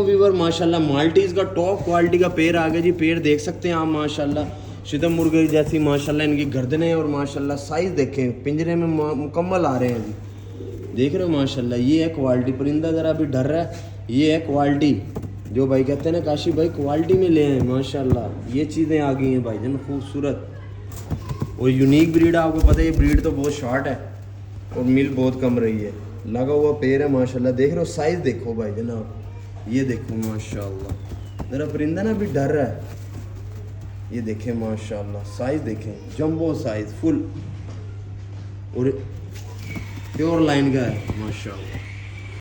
Viewer माशाल्लाह Maltese का top quality का पेड़ आ गया जी। पेड़ देख सकते हैं आप माशाल्लाह, शुतुरमुर्ग मुर्गे जैसी माशाल्लाह इनकी गर्दनें और माशाल्लाह साइज़ देखें, पिंजरे में मुकम्मल आ रहे हैं जी। देख रहे हो माशाल्लाह, ये है क्वालिटी। परिंदा ज़रा अभी डर रहा है, ये है क्वालिटी। जो भाई कहते हैं ना काशी भाई क्वालिटी में ले आए माशाल्लाह, ये चीज़ें आ गई हैं भाई जन खूबसूरत और यूनिक ब्रीड है। आपको पता है ये ब्रीड तो बहुत शॉर्ट है और मिल बहुत कम रही है। लगा हुआ पेड़ है माशाल्लाह। देख रहे हो साइज़ देखो भाई जनाब, ये देखो माशाल्लाह। ज़रा परिंदा ना भी डर रहा है, ये देखें माशाल्लाह साइज़ देखें, जंबो साइज़ फुल और प्योर लाइन का है माशाल्लाह।